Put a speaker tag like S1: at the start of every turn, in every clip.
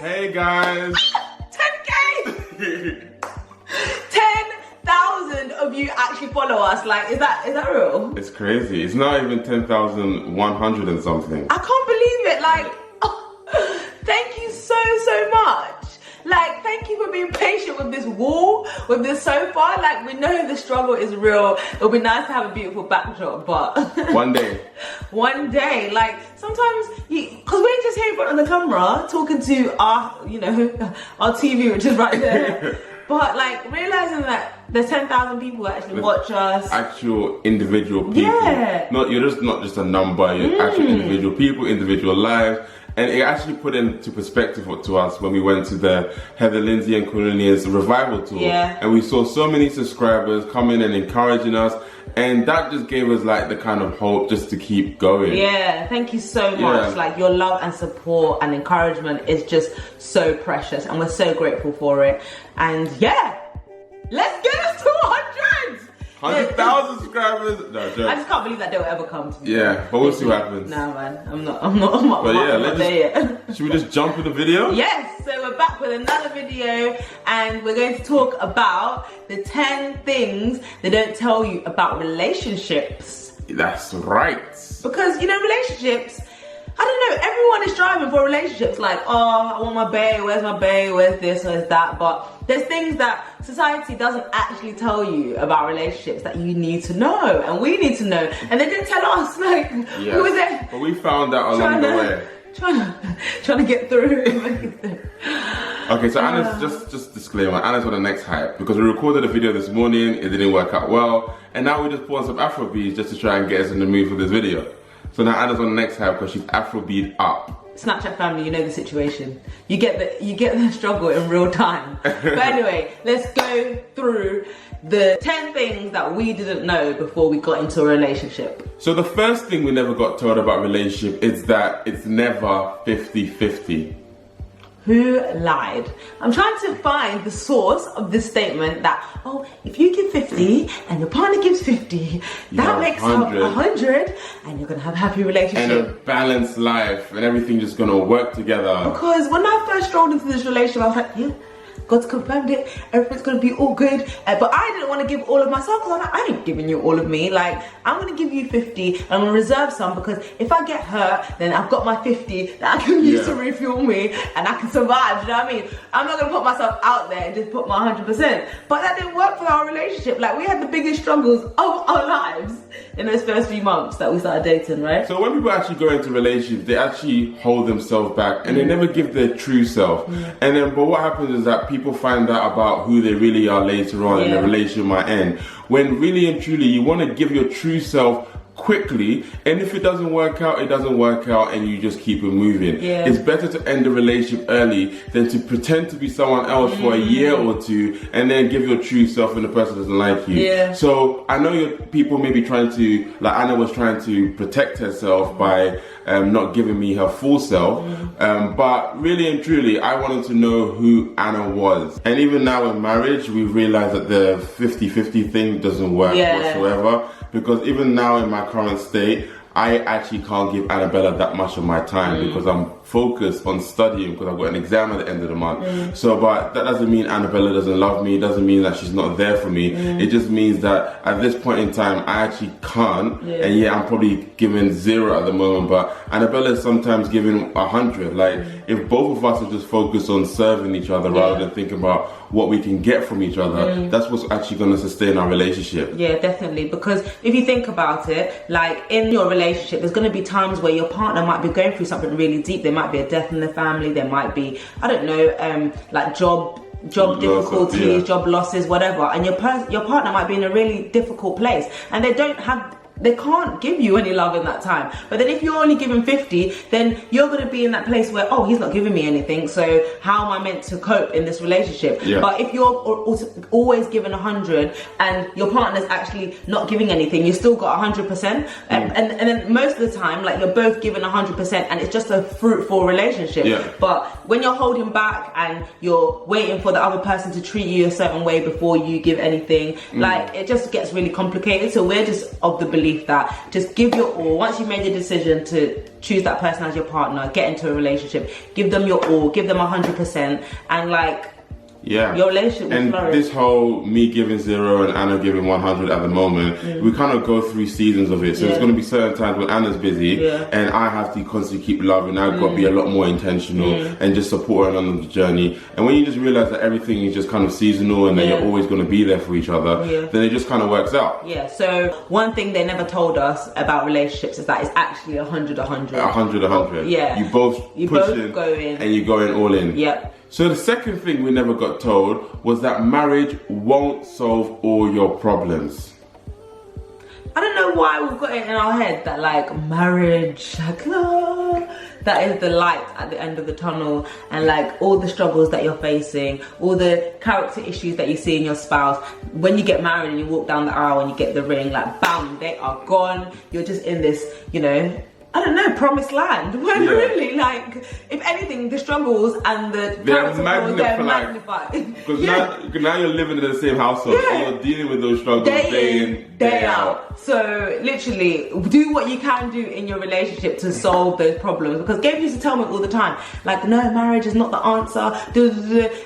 S1: Hey guys!
S2: 10K! 10,000 of you actually follow us. Like, is that real?
S1: It's crazy. It's not even 10,100 and something.
S2: I can't believe it. Like, thank you so much. Like, thank you for being patient with this wall, with this sofa. Like, we know the struggle is real. It'll be nice to have a beautiful backdrop, but
S1: one day.
S2: One day, like sometimes because we're just here in front of the camera talking to our, our TV, which is right there. But like realizing that there's 10,000 people that actually watch us.
S1: Actual individual people.
S2: Yeah.
S1: You're not just a number, you're actual individual people, individual lives. And it actually put into perspective to us when we went to the Heather, Lindsay and Cornelia's revival tour.
S2: Yeah.
S1: And we saw so many subscribers come in and encouraging us. And that just gave us like the kind of hope just to keep going.
S2: Yeah, thank you so much.
S1: Yeah.
S2: Like your love and support and encouragement is just so precious and we're so grateful for it. And yeah, let's get us to 100!
S1: 100,000 subscribers? No, joke.
S2: I just can't believe that they'll ever come to me.
S1: Yeah, but we'll see what happens.
S2: No man, I'm not
S1: But yeah,
S2: there yet.
S1: Should we just jump in the video?
S2: Yes, so we're back with another video and we're going to talk about the 10 things they don't tell you about relationships.
S1: That's right.
S2: Because, relationships, I don't know, everyone is striving for relationships like, oh, I want my bae, where's my bae, where's this, where's that, but there's things that society doesn't actually tell you about relationships that you need to know and we need to know, and they didn't tell us, like,
S1: yeah.
S2: we were there.
S1: But we found out along the way.
S2: Trying to get through.
S1: Okay, so Anna's, just disclaimer, Anna's on the next hype because we recorded a video this morning, it didn't work out well, and now we just put on some Afrobeats just to try and get us in the mood for this video. So now Anna's on the next hype because she's Afrobeat up.
S2: Snapchat family, you know the situation. You get the struggle in real time. But anyway, let's go through the 10 things that we didn't know before we got into a relationship.
S1: So the first thing we never got told about relationship is that it's never 50-50.
S2: Who lied? I'm trying to find the source of this statement that, oh, if you give 50 and your partner gives 50, that makes up 100 and you're gonna have a happy relationship.
S1: And a balanced life and everything just gonna work together.
S2: Because when I first strolled into this relationship, I was like, yeah, God's confirmed it, everything's gonna be all good. But I didn't want to give all of myself because I'm like, I ain't giving you all of me. Like, I'm gonna give you 50 and I'm gonna reserve some because if I get hurt, then I've got my 50 that I can use to refuel me and I can survive, you know what I mean? I'm not gonna put myself out there and just put my 100%. But that didn't work for our relationship. Like, we had the biggest struggles of our lives in those first few months that we started dating, right?
S1: So when people actually go into relationships, they actually hold themselves back and they never give their true self. And then, but what happens is that people find out about who they really are later on and the relationship might end. When really and truly you want to give your true self quickly, and if it doesn't work out, it doesn't work out and you just keep it moving. It's better to end the relationship early than to pretend to be someone else for a year or two and then give your true self and the person doesn't like you. So I know people may be trying to, like Anna was trying to protect herself by not giving me her full self, but really and truly I wanted to know who Anna was. And even now in marriage we've realized that the 50-50 thing doesn't work whatsoever, because even now in my current state I actually can't give Annabella that much of my time because I'm focused on studying because I've got an exam at the end of the month. So, but that doesn't mean Annabella doesn't love me, it doesn't mean that she's not there for me. It just means that at this point in time I actually can't, and I'm probably giving 0 at the moment, but Annabella is sometimes giving 100. Like, if both of us are just focused on serving each other rather than thinking about what we can get from each other, that's what's actually going to sustain our relationship.
S2: Yeah, definitely, because if you think about it, like in your relationship there's going to be times where your partner might be going through something really deep. There might be a death in the family, there might be, I don't know, like job difficulties, job losses, whatever, and your partner might be in a really difficult place and they can't give you any love in that time. But then if you're only giving 50, then you're going to be in that place where, oh, he's not giving me anything, so how am I meant to cope in this relationship? But if you're always giving 100 and your partner's actually not giving anything, you still got 100%, and then most of the time, like, you're both giving 100% and it's just a fruitful relationship. But when you're holding back and you're waiting for the other person to treat you a certain way before you give anything, like, it just gets really complicated. So we're just of the belief belief that just give your all. Once you've made the decision to choose that person as your partner, get into a relationship, give them your all, give them 100%, and like,
S1: yeah,
S2: your relationship will flourish.
S1: This whole me giving 0 and Anna giving 100 at the moment, we kind of go through seasons of it. So there's going to be certain times when Anna's busy and I have to constantly keep loving. I've got to be a lot more intentional and just support her on the journey. And when you just realize that everything is just kind of seasonal and that you're always going to be there for each other, then it just kind of works out.
S2: Yeah. So one thing they never told us about relationships is that it's actually 100.
S1: 100.
S2: Yeah.
S1: You both
S2: go in
S1: and you're going all in.
S2: Yep.
S1: So the second thing we never got told was that marriage won't solve all your problems.
S2: I don't know why we've got it in our head that like marriage, like, that is the light at the end of the tunnel, and like all the struggles that you're facing, all the character issues that you see in your spouse, when you get married and you walk down the aisle and you get the ring, like bam, they are gone. You're just in this, you know, I don't know, promised land. When really, like, if anything, the struggles and the character flaws, they're magnified.
S1: Because now you're living in the same household and you're dealing with those struggles day in, day out.
S2: So literally, do what you can do in your relationship to solve those problems. Because Gabe used to tell me all the time, like, no, marriage is not the answer.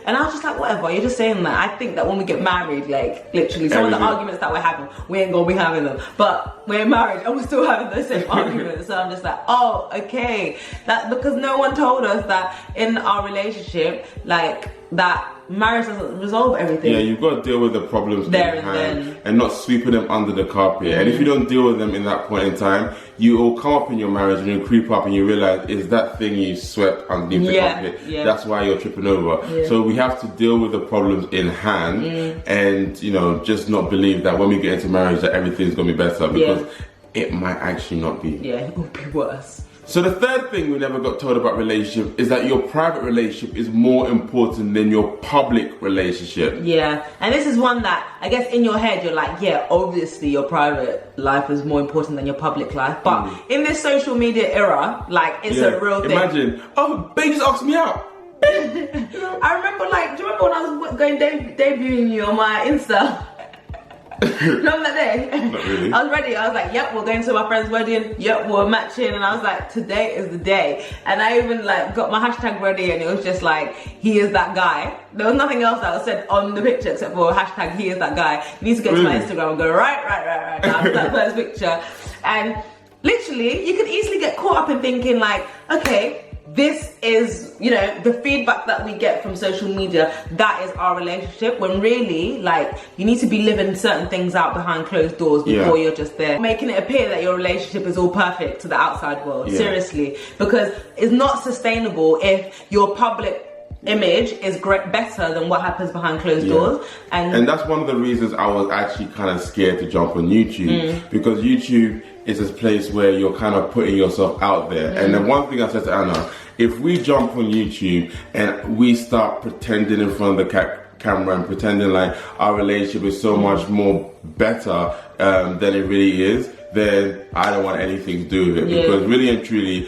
S2: And I was just like, whatever, you're just saying that. I think that when we get married, like, literally, some of the arguments that we're having, we ain't gonna be having them. But we're married and we're still having those same arguments. So I'm just like, oh, okay. That's because no one told us that in our relationship, like, that marriage doesn't resolve everything.
S1: Yeah, you've got to deal with the problems there in hand and not sweeping them under the carpet. And if you don't deal with them in that point in time, you will come up in your marriage and you creep up and you realize it's that thing you swept underneath the carpet. That's why you're tripping over. So we have to deal with the problems in hand and, you know, just not believe that when we get into marriage that everything's going to be better, because it might actually not be.
S2: Yeah, it will be worse.
S1: So the third thing we never got told about relationship is that your private relationship is more important than your public relationship.
S2: Yeah, and this is one that I guess in your head you're like, yeah, obviously your private life is more important than your public life. But in this social media era, like, it's a real thing.
S1: Imagine, oh, babe just asked me out.
S2: I remember, like, do you remember when I was going debuting you on my Insta? Remember that day?
S1: Not really.
S2: I was ready. I was like, yep, we're going to my friend's wedding. Yep, we're matching. And I was like, today is the day. And I even like got my hashtag ready, and it was just like, he is that guy. There was nothing else that was said on the picture except for hashtag he is that guy. You need to go to my Instagram and go right after that first picture. And literally, you could easily get caught up in thinking like, okay, this is, you know, the feedback that we get from social media, that is our relationship, when really, like, you need to be living certain things out behind closed doors before you're just there making it appear that your relationship is all perfect to the outside world. Seriously, because it's not sustainable if your public image is better than what happens behind closed doors. And
S1: that's one of the reasons I was actually kind of scared to jump on YouTube, because YouTube is this place where you're kind of putting yourself out there. And the one thing I said to Anna, if we jump on YouTube and we start pretending in front of the camera and pretending like our relationship is so much more better than it really is, then I don't want anything to do with it. Because really and truly,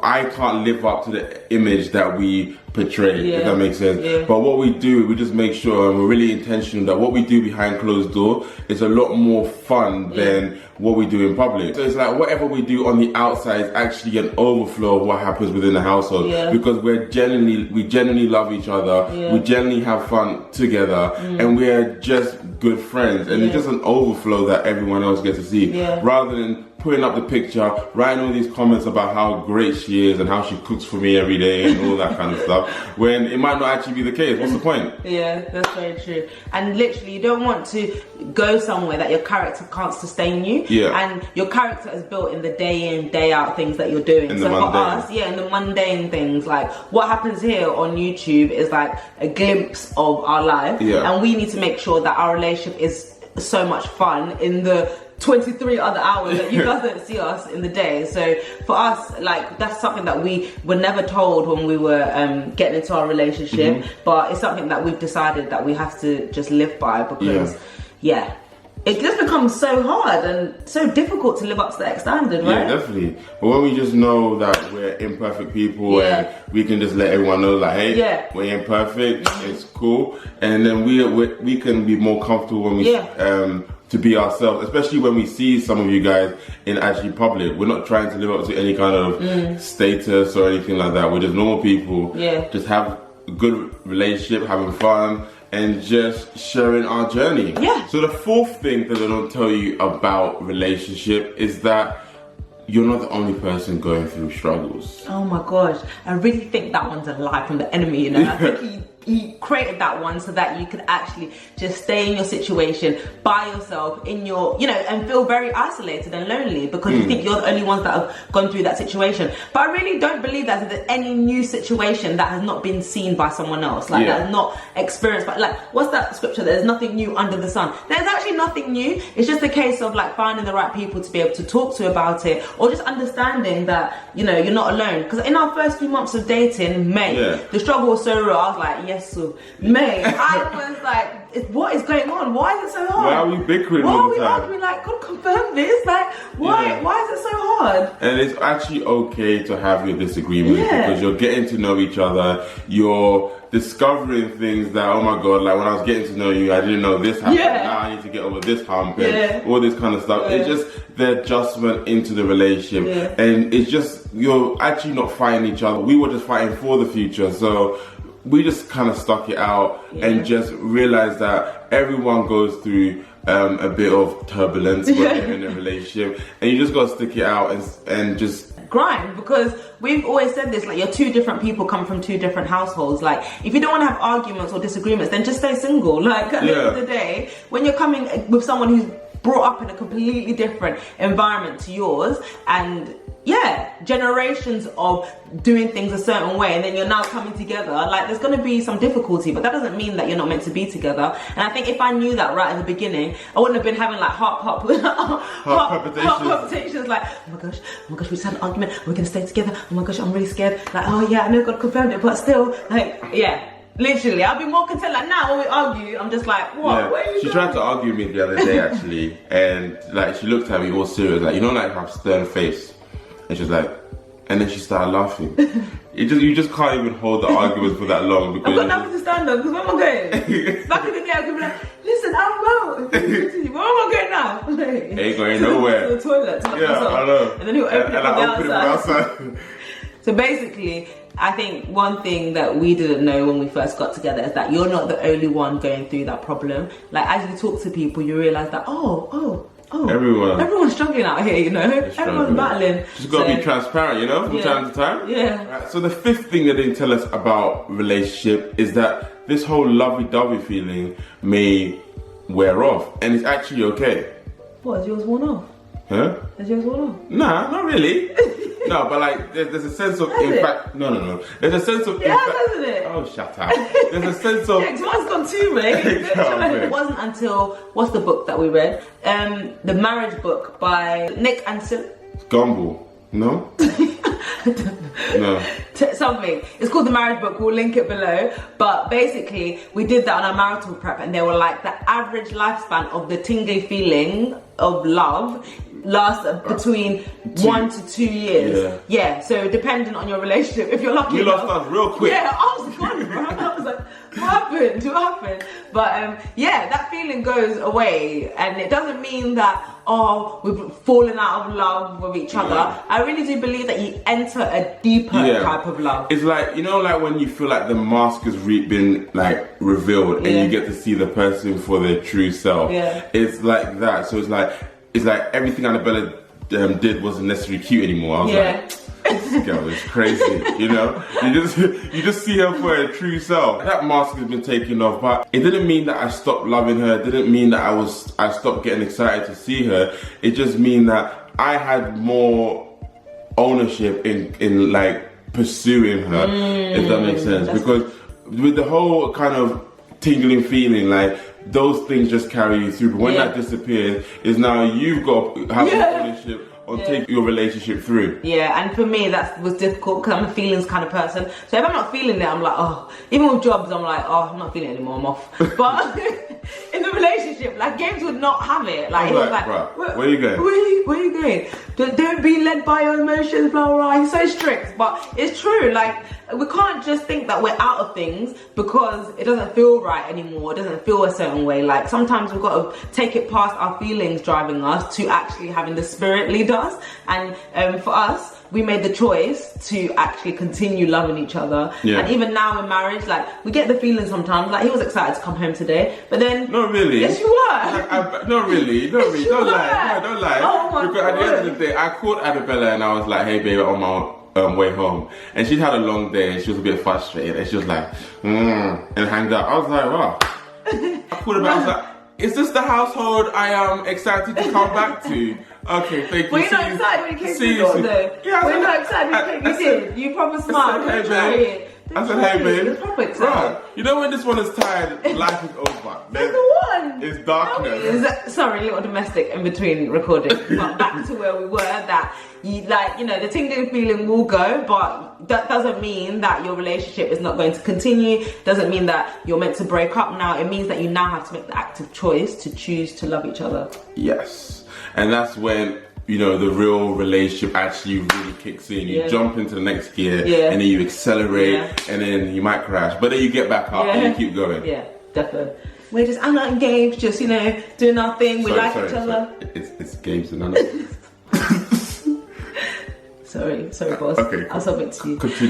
S1: I can't live up to the image that we portray, if that makes sense. But what we do, we just make sure, and we're really intentional, that what we do behind closed door is a lot more fun than what we do in public. So it's like whatever we do on the outside is actually an overflow of what happens within the household, because we genuinely love each other, we genuinely have fun together, and we're just good friends, and it's just an overflow that everyone else gets to see, rather than putting up the picture, writing all these comments about how great she is and how she cooks for me every day and all that kind of stuff, when it might not actually be the case. What's the point? Yeah,
S2: that's very true. And literally, you don't want to go somewhere that your character can't sustain you. And your character is built in the day in, day out things that you're doing. So for us, in the mundane things, like what happens here on YouTube is like a glimpse of our life. And we need to make sure that our relationship is so much fun in the 23 other hours that you guys don't see us in the day. So for us, like, that's something that we were never told when we were getting into our relationship, but it's something that we've decided that we have to just live by, because it just becomes so hard and so difficult to live up to that standard, right?
S1: Yeah, definitely. But when we just know that we're imperfect people and we can just let everyone know, like, hey, we're imperfect, it's cool, and then we can be more comfortable when we to be ourselves, especially when we see some of you guys in actually public. We're not trying to live up to any kind of status or anything like that. We're just normal people. Just have a good relationship, having fun, and just sharing our journey. So the fourth thing that I don't tell you about relationship is that you're not the only person going through struggles.
S2: Oh my gosh, I really think that one's a lie from the enemy, you know. I think he created that one so that you could actually just stay in your situation by yourself in your, you know, and feel very isolated and lonely because you think you're the only ones that have gone through that situation. But I really don't believe that there's any new situation that has not been seen by someone else, like that has not experienced. But like, what's that scripture? There's nothing new under the sun. There's actually nothing new. It's just a case of like finding the right people to be able to talk to about it, or just understanding that, you know, you're not alone. Because in our first few months of dating, the struggle was so real. I was like, yes, so May, I was like, what is going on? Why is it so hard?
S1: Why are we bickering
S2: Why
S1: all
S2: are
S1: the
S2: we
S1: time?
S2: arguing? Like, God confirm this. Like, why is it so hard?
S1: And it's actually okay to have your disagreements because you're getting to know each other. You're discovering things that, oh my God, like when I was getting to know you, I didn't know this happened. Now I need to get over this hump and all this kind of stuff. It's just the adjustment into the relationship. And it's just, you're actually not fighting each other. We were just fighting for the future. So we just kind of stuck it out and just realized that everyone goes through a bit of turbulence when they're in a relationship, and you just got to stick it out and just
S2: grind, because we've always said this, like, you're two different people come from two different households. Like, if you don't want to have arguments or disagreements, then just stay single. Like, at the end of the day, when you're coming with someone who's brought up in a completely different environment to yours, and generations of doing things a certain way, and then you're now coming together, like, there's going to be some difficulty, but that doesn't mean that you're not meant to be together. And I think if I knew that right at the beginning, I wouldn't have been having like heart palpitations, like, oh my gosh, we just had an argument, we're going to stay together, oh my gosh, I'm really scared, like, oh yeah, I know God confirmed it, but still, like, literally, I'll be more content. Like, now when we argue, I'm just like, what? What are you
S1: She tried to argue with me the other day actually, and like she looked at me all serious, like, you know, like her stern face, and she's like, and then she started laughing. You just can't even hold the arguments for that long because
S2: I've got nothing to stand on. Because where am I going? Back in the day, I could be like, listen, I'm out. Where am I going now?
S1: Ain't going nowhere.
S2: To the toilet. To
S1: I know.
S2: And then he'll open it from the outside.
S1: outside.
S2: So basically, I think one thing that we didn't know when we first got together is that you're not the only one going through that problem. Like, as you talk to people, you realise that, everyone's struggling out here, you know. Everyone's battling.
S1: Just gotta be transparent, you know, from time to time. Right, so the fifth thing they didn't tell us about relationship is that this whole lovey-dovey feeling may wear off, and it's actually okay.
S2: What, has yours worn off?
S1: Huh?
S2: Has yours worn off?
S1: Nah, not really. No, but like there's a sense of no. There's a sense of
S2: hasn't it?
S1: Oh, shut up. There's a sense of
S2: mine's gone too, mate. It wasn't until, what's the book that we read? The Marriage Book by Nick and Sila.
S1: Gumball. No? No.
S2: Something. It's called The Marriage Book. We'll link it below. But basically, we did that on our marital prep, and they were like, the average lifespan of the tingly feeling of love lasts between 1 to 2 years. Yeah, so depending on your relationship, if you're lucky.
S1: You lost us real quick.
S2: Yeah, I was gone, bro. I was like, what happened? But that feeling goes away, and it doesn't mean that, we've fallen out of love with each other. I really do believe that you enter a deeper type of love.
S1: It's like, you know, like when you feel like the mask has been like revealed and you get to see the person for their true self. It's like that. So it's like everything Annabella did wasn't necessarily cute anymore. I was like, this girl is crazy, you know? You just see her for her true self. That mask has been taken off, but it didn't mean that I stopped loving her. It didn't mean that I stopped getting excited to see her. It just mean that I had more ownership in like pursuing her, if that makes sense. Because with the whole kind of tingling feeling, like, those things just carry you through. But when that disappears, is now you've got to have ownership on taking your relationship through. Yeah,
S2: and for me that was difficult because I'm a feelings kind of person. So if I'm not feeling it, I'm like, even with jobs, I'm like, I'm not feeling it anymore, I'm off. But in the relationship, like Gabes would not have it. Like, he was like,
S1: bro, where are you going?
S2: Where are you going? Don't be led by your emotions, blah, blah, blah. He's so strict, but it's true. Like, we can't just think that we're out of things because it doesn't feel right anymore. It doesn't feel a certain way. Like, sometimes we've got to take it past our feelings driving us to actually having the spirit lead us. And for us, we made the choice to actually continue loving each other. Yeah. And even now in marriage, like, we get the feeling sometimes, like, he was excited to come home today, but then...
S1: Not really.
S2: Yes, you were.
S1: Not really. Don't lie. No, don't lie.
S2: Oh my
S1: because at the end of the day, I called Annabella and I was like, hey, babe, on my way home. And she'd had a long day and she was a bit frustrated. And she was like, and hanged up. I was like, wow. I called her back. I was like, is this the household I am excited to come back to? Okay, thank you.
S2: Were you not excited when you came to the door, though? Yeah, were you not excited when you did? You proper smiled.
S1: I said, hey, babe. I said, hey, babe.
S2: You're proper excited.
S1: Bro, you know when this one is tired, life is over.
S2: There's the one.
S1: It's darkness.
S2: Sorry, little domestic in between recording. But back to where we were, that the tingling feeling will go, but that doesn't mean that your relationship is not going to continue. Doesn't mean that you're meant to break up now. It means that you now have to make the active choice to choose to love each other.
S1: Yes. And that's when, the real relationship actually really kicks in. You jump into the next gear, and then you accelerate, and then you might crash. But then you get back up and you keep going.
S2: Yeah, definitely. We're just Anna and Gabes, just, doing our thing. We like each other.
S1: It's Gabes and Anna.
S2: Sorry, boss.
S1: Okay,
S2: I'll submit to you.
S1: Continue.